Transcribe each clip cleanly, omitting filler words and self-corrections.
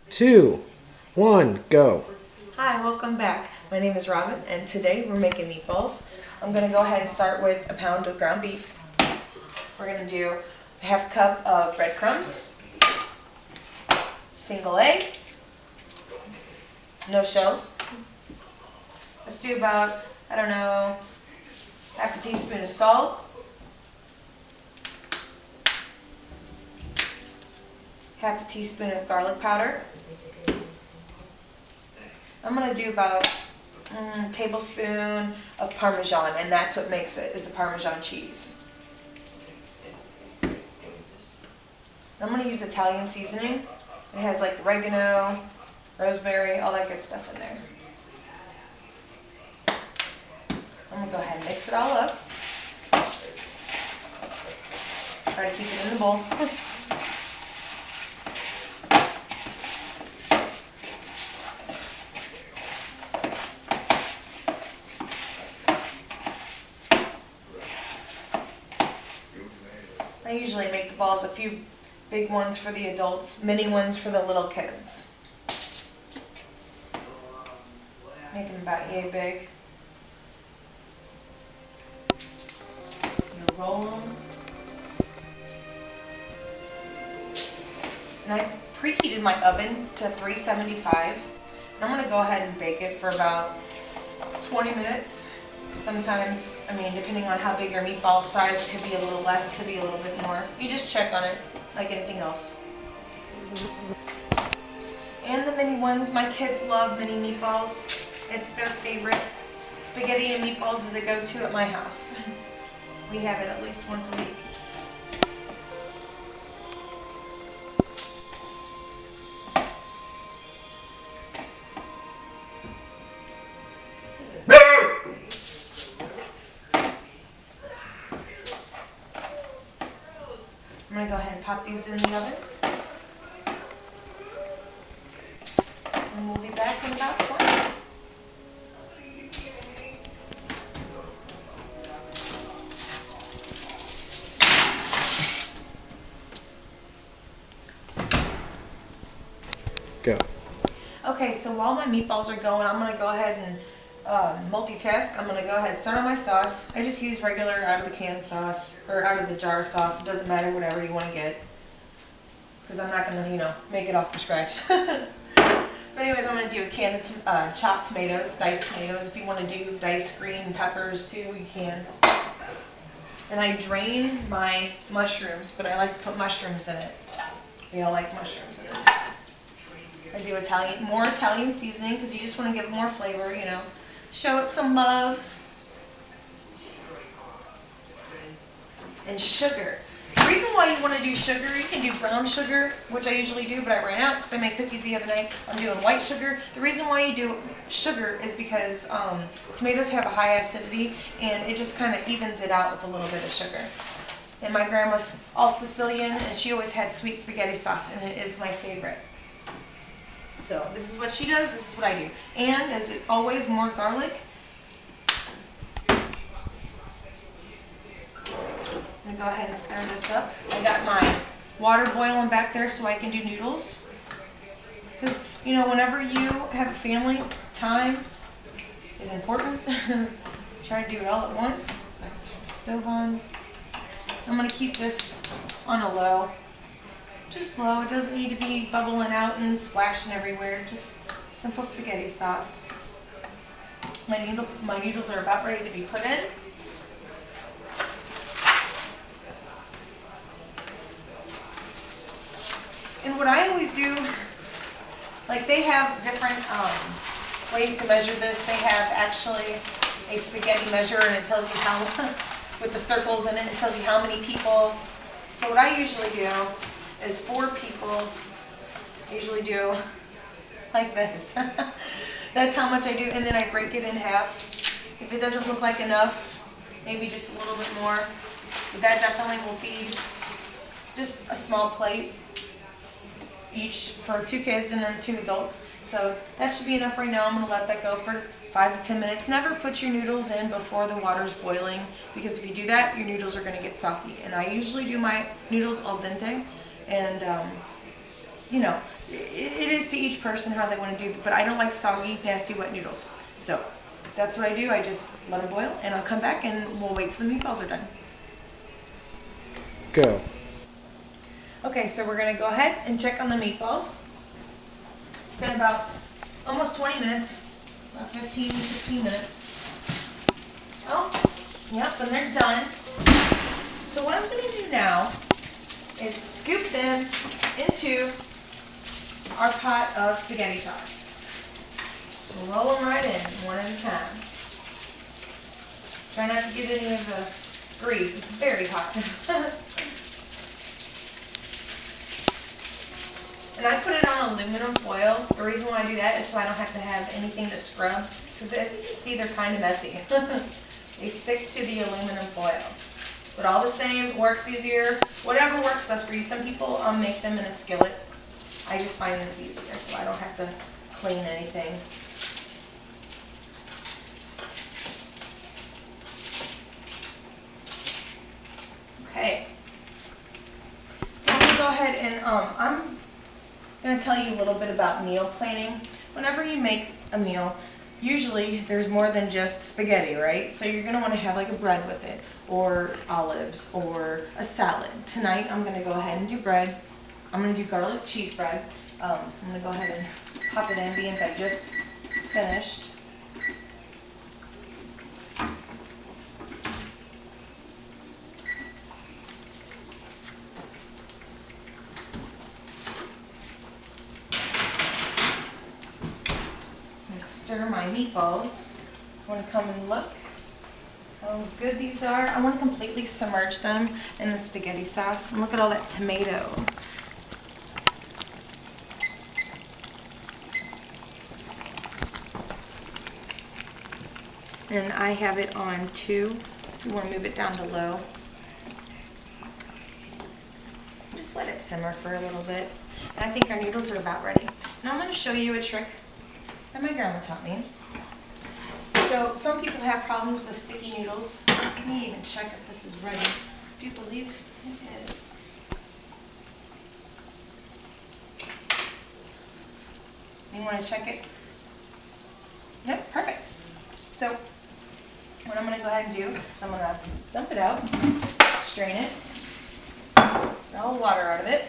2, 1, go. Hi, welcome back. My name is Robin, and today we're making meatballs. I'm going to go ahead and start with a pound of ground beef. We're going to do a half cup of breadcrumbs, single egg, no shells. Let's do about, half a teaspoon of salt, half a teaspoon of garlic powder. I'm going to do about a tablespoon of Parmesan, and that's what makes it, is the Parmesan cheese. I'm going to use Italian seasoning. It has like oregano, rosemary, all that good stuff in there. I'm going to go ahead and mix it all up. Try to keep it in the bowl. I usually make the balls, a few big ones for the adults, mini ones for the little kids. Make them about yay big. You roll them. And I preheated my oven to 375. And I'm going to go ahead and bake it for about 20 minutes. Sometimes, depending on how big your meatball size, it could be a little less, could be a little bit more. You just check on it, like anything else. And the mini ones, my kids love mini meatballs. It's their favorite. Spaghetti and meatballs is a go-to at my house. We have it at least once a week. I'm going to go ahead and pop these in the oven. And we'll be back in about 20. Go. Okay, so while my meatballs are going, I'm going to go ahead and multitask. I'm going to go ahead and start on my sauce. I just use regular out of the can sauce, or out of the jar sauce. It doesn't matter, whatever you want to get. Because I'm not going to, make it off from scratch. But anyways, I'm going to do a can of chopped tomatoes, diced tomatoes. If you want to do diced green peppers too, you can. And I drain my mushrooms, but I like to put mushrooms in it. We all like mushrooms in this house. I do more Italian seasoning because you just want to give it more flavor, Show it some love. And sugar. The reason why you want to do sugar, you can do brown sugar, which I usually do, but I ran out because I made cookies the other night. I'm doing white sugar. The reason why you do sugar is because tomatoes have a high acidity, and it just kind of evens it out with a little bit of sugar. And my grandma's all Sicilian, and she always had sweet spaghetti sauce, and it is my favorite. So this is what she does, this is what I do. And as always, more garlic. I'm going to go ahead and stir this up. I got my water boiling back there so I can do noodles. Because, whenever you have a family, time is important. Try to do it all at once. I can turn my stove on. I'm going to keep this on a low. Just low. It doesn't need to be bubbling out and splashing everywhere. Just simple spaghetti sauce. My noodles are about ready to be put in. And what I always do, they have different ways to measure this. They have actually a spaghetti measure, and it tells you how, with the circles in it, it tells you how many people. So what I usually do is 4 people, usually do like this. That's how much I do, and then I break it in half. If it doesn't look like enough, maybe just a little bit more. But that definitely will feed just a small plate each for 2 kids and then 2 adults. So that should be enough right now. I'm going to let that go for 5 to 10 minutes. Never put your noodles in before the water's boiling, because if you do that, your noodles are going to get soggy. And I usually do my noodles al dente, and it is to each person how they want to do it, but I don't like soggy, nasty, wet noodles. So that's what I do. I just let them boil, and I'll come back and we'll wait till the meatballs are done. Go. Okay, so we're gonna go ahead and check on the meatballs. It's been about almost 20 minutes, about 15, 16 minutes. Oh, yep, and they're done. So what I'm gonna do now is scoop them into our pot of spaghetti sauce. So roll them right in, one at a time. Try not to get any of the grease, it's very hot. And I put it on aluminum foil. The reason why I do that is so I don't have to have anything to scrub, because as you can see, they're kind of messy. They stick to the aluminum foil. But all the same, works easier. Whatever works best for you. Some people make them in a skillet. I just find this easier, so I don't have to clean anything. Okay. So I'm going to go ahead and I'm going to tell you a little bit about meal planning. Whenever you make a meal, usually there's more than just spaghetti, right? So you're going to want to have like a bread with it, or olives, or a salad. Tonight I'm going to go ahead and do bread. I'm going to do garlic cheese bread. I'm going to go ahead and pop it in, being I just finished. Stir my meatballs. I want to come and look how good these are. I want to completely submerge them in the spaghetti sauce. And look at all that tomato. And I have it on 2. You want to move it down to low. Just let it simmer for a little bit. And I think our noodles are about ready. Now I'm going to show you a trick that my grandma taught me. So some people have problems with sticky noodles. Let me even check if this is ready. Do you believe it is? You want to check it? Yep, perfect. So what I'm going to go ahead and do is I'm going to dump it out, strain it, get all the water out of it.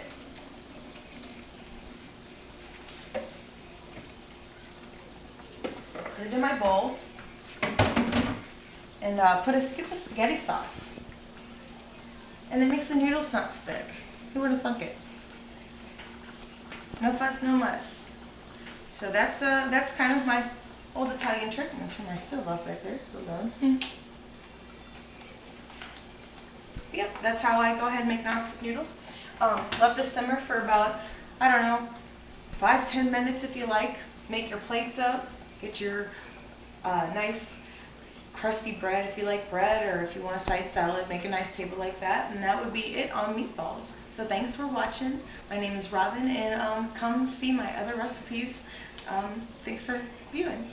Put it in my bowl and put a scoop of spaghetti sauce. And it makes the noodles not stick. Who would have thunk it? No fuss, no muss. So that's kind of my old Italian trick. I'm going to turn my stove off back there. It's still going. Yep, that's how I go ahead and make nonstick noodles. Let this simmer for about, I don't know, 5-10 minutes if you like. Make your plates up. Get your nice crusty bread if you like bread, or if you want a side salad, make a nice table like that, and that would be it on meatballs. So thanks for watching. My name is Robin, and come see my other recipes. Thanks for viewing.